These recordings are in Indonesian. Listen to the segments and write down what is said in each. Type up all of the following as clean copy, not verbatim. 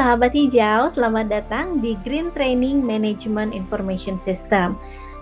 Sahabat hijau, selamat datang di Green Training Management Information System.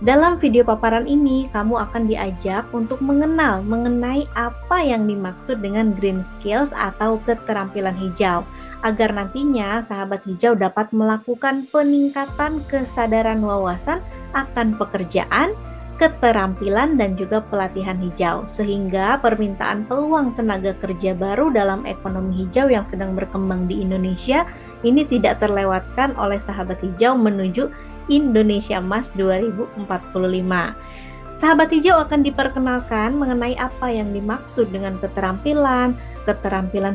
Dalam video paparan ini, kamu akan diajak untuk mengenal mengenai apa yang dimaksud dengan green skills atau keterampilan hijau, agar nantinya sahabat hijau dapat melakukan peningkatan kesadaran wawasan akan pekerjaan, keterampilan, dan juga pelatihan hijau, sehingga permintaan peluang tenaga kerja baru dalam ekonomi hijau yang sedang berkembang di Indonesia ini tidak terlewatkan oleh sahabat hijau menuju Indonesia Emas 2045. Sahabat hijau akan diperkenalkan mengenai apa yang dimaksud dengan keterampilan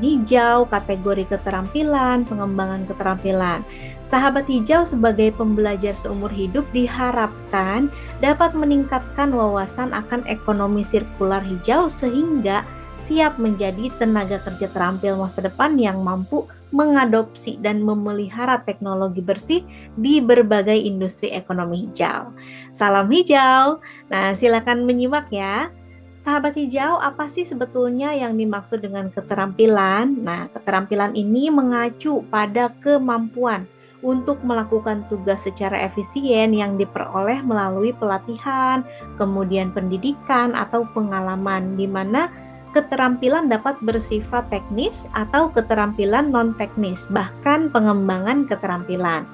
hijau, kategori keterampilan, pengembangan keterampilan. Sahabat hijau sebagai pembelajar seumur hidup diharapkan dapat meningkatkan wawasan akan ekonomi sirkular hijau sehingga siap menjadi tenaga kerja terampil masa depan yang mampu mengadopsi dan memelihara teknologi bersih di berbagai industri ekonomi hijau. Salam hijau. Nah, silakan menyimak ya. Sahabat hijau, apa sih sebetulnya yang dimaksud dengan keterampilan? Nah, keterampilan ini mengacu pada kemampuan untuk melakukan tugas secara efisien yang diperoleh melalui pelatihan, kemudian pendidikan atau pengalaman, di mana keterampilan dapat bersifat teknis atau keterampilan non-teknis, bahkan pengembangan keterampilan.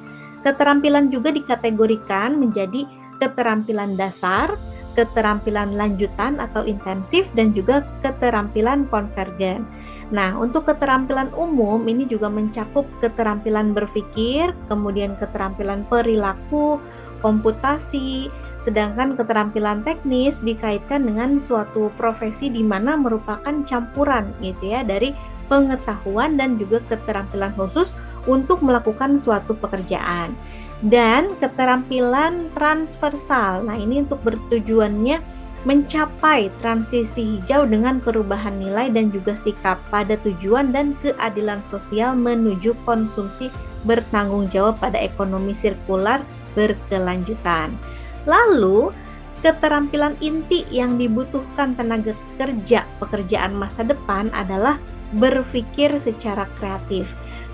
Keterampilan juga dikategorikan menjadi keterampilan dasar, keterampilan lanjutan atau intensif, dan juga keterampilan konvergen. Nah, untuk keterampilan umum ini juga mencakup keterampilan berpikir, kemudian keterampilan perilaku, komputasi. Sedangkan keterampilan teknis dikaitkan dengan suatu profesi di mana merupakan campuran gitu ya dari pengetahuan dan juga keterampilan khusus untuk melakukan suatu pekerjaan. Dan keterampilan transversal. Nah, ini untuk bertujuannya mencapai transisi hijau dengan perubahan nilai dan juga sikap pada tujuan dan keadilan sosial menuju konsumsi bertanggung jawab pada ekonomi sirkular berkelanjutan. Lalu, keterampilan inti yang dibutuhkan tenaga kerja pekerjaan masa depan adalah berpikir secara kreatif.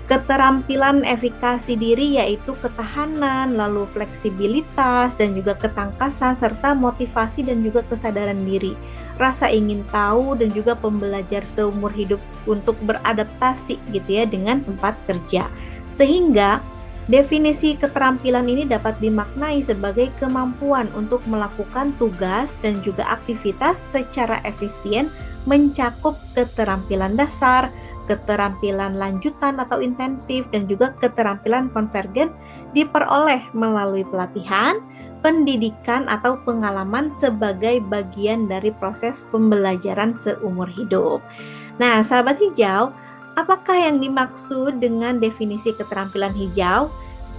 Keterampilan efikasi diri yaitu ketahanan, lalu fleksibilitas, dan juga ketangkasan, serta motivasi dan juga kesadaran diri. Rasa ingin tahu dan juga pembelajar seumur hidup untuk beradaptasi gitu ya dengan tempat kerja. Sehingga definisi keterampilan ini dapat dimaknai sebagai kemampuan untuk melakukan tugas dan juga aktivitas secara efisien, mencakup keterampilan dasar, keterampilan lanjutan atau intensif, dan juga keterampilan konvergen diperoleh melalui pelatihan, pendidikan, atau pengalaman sebagai bagian dari proses pembelajaran seumur hidup. Nah, sahabat hijau, apakah yang dimaksud dengan definisi keterampilan hijau?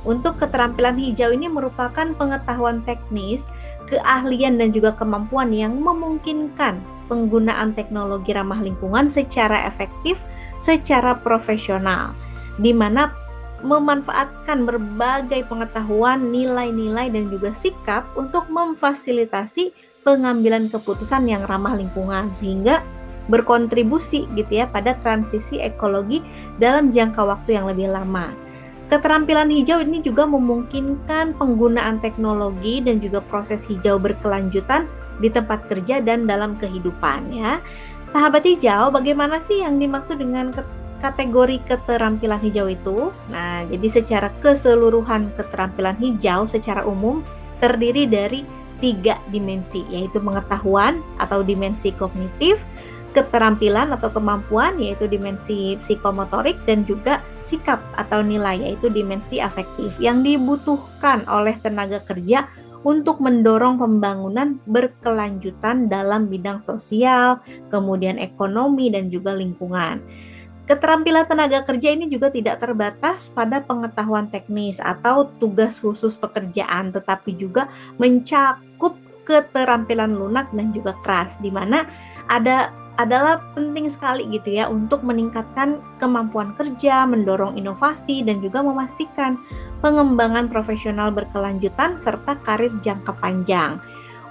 Untuk keterampilan hijau ini merupakan pengetahuan teknis, keahlian, dan juga kemampuan yang memungkinkan penggunaan teknologi ramah lingkungan secara efektif, secara profesional, di mana memanfaatkan berbagai pengetahuan, nilai-nilai, dan juga sikap untuk memfasilitasi pengambilan keputusan yang ramah lingkungan, sehingga berkontribusi gitu ya pada transisi ekologi dalam jangka waktu yang lebih lama. Keterampilan hijau ini juga memungkinkan penggunaan teknologi dan juga proses hijau berkelanjutan di tempat kerja dan dalam kehidupan ya. Sahabat hijau, bagaimana sih yang dimaksud dengan kategori keterampilan hijau itu? Nah, jadi secara keseluruhan keterampilan hijau secara umum terdiri dari 3 dimensi, yaitu pengetahuan atau dimensi kognitif, keterampilan atau kemampuan yaitu dimensi psikomotorik, dan juga sikap atau nilai yaitu dimensi afektif yang dibutuhkan oleh tenaga kerja untuk mendorong pembangunan berkelanjutan dalam bidang sosial, kemudian ekonomi, dan juga lingkungan. Keterampilan tenaga kerja ini juga tidak terbatas pada pengetahuan teknis atau tugas khusus pekerjaan, tetapi juga mencakup keterampilan lunak dan juga keras, di mana adalah penting sekali gitu ya untuk meningkatkan kemampuan kerja, mendorong inovasi, dan juga memastikan pengembangan profesional berkelanjutan serta karir jangka panjang.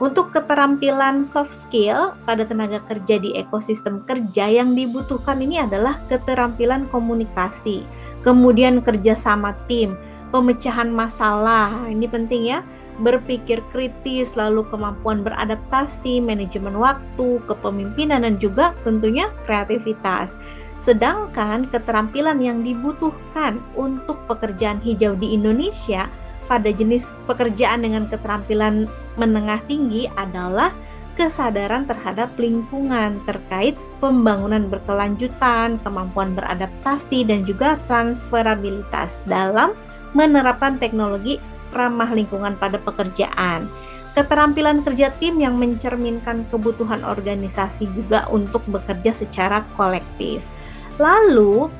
Untuk keterampilan soft skill pada tenaga kerja di ekosistem kerja yang dibutuhkan ini adalah keterampilan komunikasi, kemudian kerja sama tim, pemecahan masalah, ini penting ya, berpikir kritis, lalu kemampuan beradaptasi, manajemen waktu, kepemimpinan, dan juga tentunya kreativitas. Sedangkan keterampilan yang dibutuhkan untuk pekerjaan hijau di Indonesia pada jenis pekerjaan dengan keterampilan menengah tinggi adalah kesadaran terhadap lingkungan terkait pembangunan berkelanjutan, kemampuan beradaptasi, dan juga transferabilitas dalam menerapkan teknologi ramah lingkungan pada pekerjaan. Keterampilan kerja tim yang mencerminkan kebutuhan organisasi juga untuk bekerja secara kolektif. Lalu,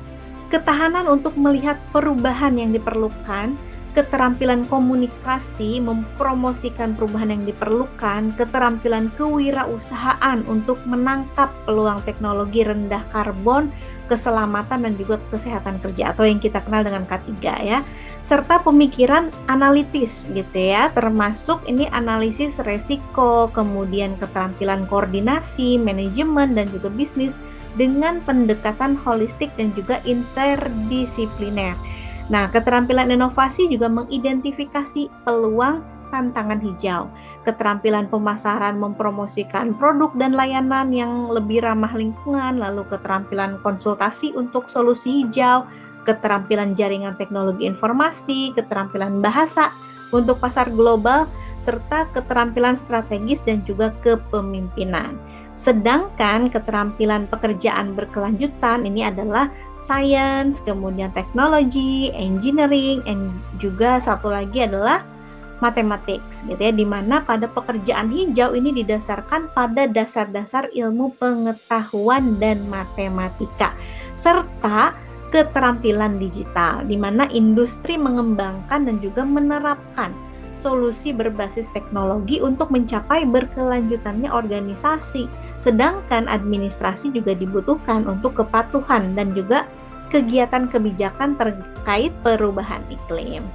ketahanan untuk melihat perubahan yang diperlukan, keterampilan komunikasi, mempromosikan perubahan yang diperlukan, keterampilan kewirausahaan untuk menangkap peluang teknologi rendah karbon, keselamatan dan juga kesehatan kerja atau yang kita kenal dengan K3 ya, serta pemikiran analitis gitu ya, termasuk ini analisis resiko, kemudian keterampilan koordinasi, manajemen dan juga bisnis dengan pendekatan holistik dan juga interdisipliner. Nah, keterampilan inovasi juga mengidentifikasi peluang tantangan hijau, keterampilan pemasaran mempromosikan produk dan layanan yang lebih ramah lingkungan, lalu keterampilan konsultasi untuk solusi hijau, keterampilan jaringan teknologi informasi, keterampilan bahasa untuk pasar global, serta keterampilan strategis dan juga kepemimpinan. Sedangkan keterampilan pekerjaan berkelanjutan ini adalah science, kemudian teknologi, engineering, dan juga satu lagi adalah mathematics gitu ya, di mana pada pekerjaan hijau ini didasarkan pada dasar-dasar ilmu pengetahuan dan matematika serta keterampilan digital, di mana industri mengembangkan dan juga menerapkan solusi berbasis teknologi untuk mencapai berkelanjutannya organisasi. Sedangkan administrasi juga dibutuhkan untuk kepatuhan dan juga kegiatan kebijakan terkait perubahan iklim.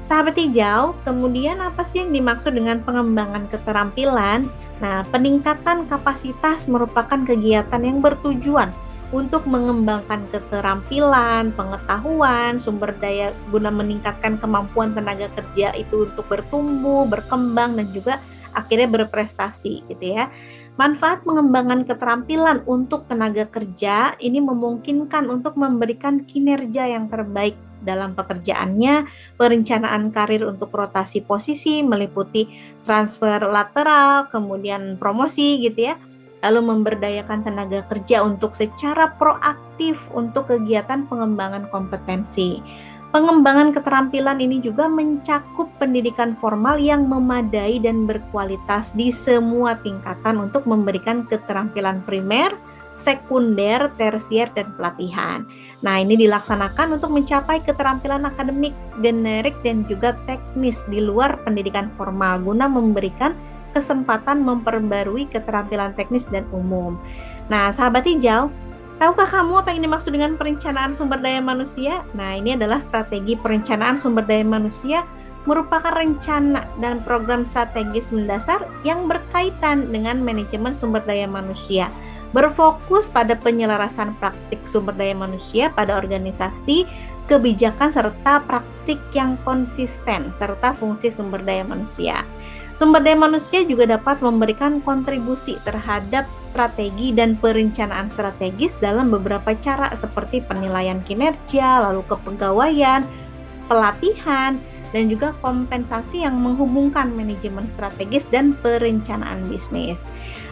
Sahabat hijau, kemudian apa sih yang dimaksud dengan pengembangan keterampilan? Nah, peningkatan kapasitas merupakan kegiatan yang bertujuan untuk mengembangkan keterampilan, pengetahuan, sumber daya guna meningkatkan kemampuan tenaga kerja itu untuk bertumbuh, berkembang, dan juga akhirnya berprestasi gitu ya. Manfaat pengembangan keterampilan untuk tenaga kerja ini memungkinkan untuk memberikan kinerja yang terbaik dalam pekerjaannya, perencanaan karir untuk rotasi posisi meliputi transfer lateral, kemudian promosi gitu ya. Lalu memberdayakan tenaga kerja untuk secara proaktif untuk kegiatan pengembangan kompetensi. Pengembangan keterampilan ini juga mencakup pendidikan formal yang memadai dan berkualitas di semua tingkatan untuk memberikan keterampilan primer, sekunder, tersier, dan pelatihan. Nah, ini dilaksanakan untuk mencapai keterampilan akademik, generik, dan juga teknis di luar pendidikan formal guna memberikan kesempatan memperbarui keterampilan teknis dan umum. Nah, sahabat hijau, tahukah kamu apa yang dimaksud dengan perencanaan sumber daya manusia? Nah, ini adalah strategi perencanaan sumber daya manusia merupakan rencana dan program strategis mendasar yang berkaitan dengan manajemen sumber daya manusia. Berfokus pada penyelarasan praktik sumber daya manusia pada organisasi, kebijakan serta praktik yang konsisten serta fungsi sumber daya manusia. Sumber daya manusia juga dapat memberikan kontribusi terhadap strategi dan perencanaan strategis dalam beberapa cara seperti penilaian kinerja, lalu kepegawaian, pelatihan, dan juga kompensasi yang menghubungkan manajemen strategis dan perencanaan bisnis.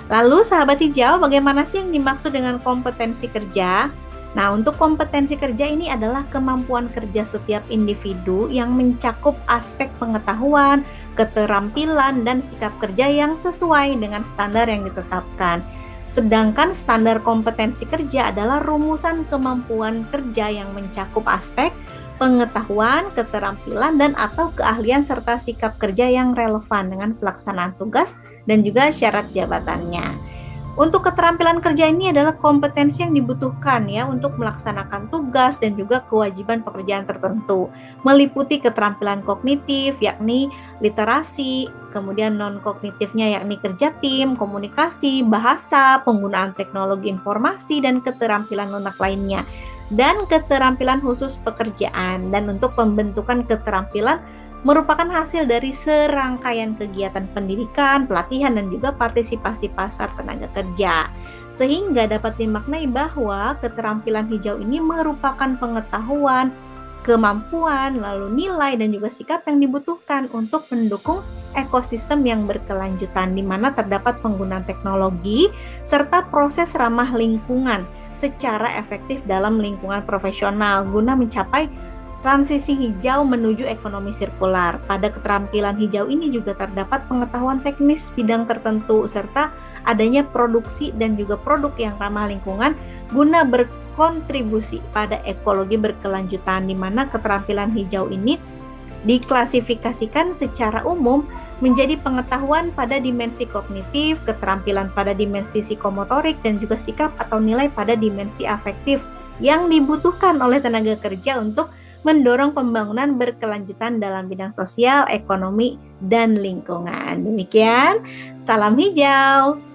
Lalu sahabat hijau, bagaimana sih yang dimaksud dengan kompetensi kerja? Nah, untuk kompetensi kerja ini adalah kemampuan kerja setiap individu yang mencakup aspek pengetahuan, keterampilan, dan sikap kerja yang sesuai dengan standar yang ditetapkan. Sedangkan standar kompetensi kerja adalah rumusan kemampuan kerja yang mencakup aspek pengetahuan, keterampilan, dan atau keahlian serta sikap kerja yang relevan dengan pelaksanaan tugas dan juga syarat jabatannya. Untuk keterampilan kerja ini adalah kompetensi yang dibutuhkan ya untuk melaksanakan tugas dan juga kewajiban pekerjaan tertentu, meliputi keterampilan kognitif yakni literasi, kemudian non-kognitifnya yakni kerja tim, komunikasi, bahasa, penggunaan teknologi informasi, dan keterampilan lunak lainnya. dan keterampilan khusus pekerjaan. Dan untuk pembentukan keterampilan merupakan hasil dari serangkaian kegiatan pendidikan, pelatihan, dan juga partisipasi pasar tenaga kerja. Sehingga dapat dimaknai bahwa keterampilan hijau ini merupakan pengetahuan, kemampuan, lalu nilai, dan juga sikap yang dibutuhkan untuk mendukung ekosistem yang berkelanjutan, di mana terdapat penggunaan teknologi serta proses ramah lingkungan secara efektif dalam lingkungan profesional guna mencapai transisi hijau menuju ekonomi sirkular. Pada keterampilan hijau ini juga terdapat pengetahuan teknis bidang tertentu serta adanya produksi dan juga produk yang ramah lingkungan guna berkontribusi pada ekologi berkelanjutan, di mana keterampilan hijau ini diklasifikasikan secara umum menjadi pengetahuan pada dimensi kognitif, keterampilan pada dimensi psikomotorik, dan juga sikap atau nilai pada dimensi afektif yang dibutuhkan oleh tenaga kerja untuk mendorong pembangunan berkelanjutan dalam bidang sosial, ekonomi, dan lingkungan. Demikian, salam hijau.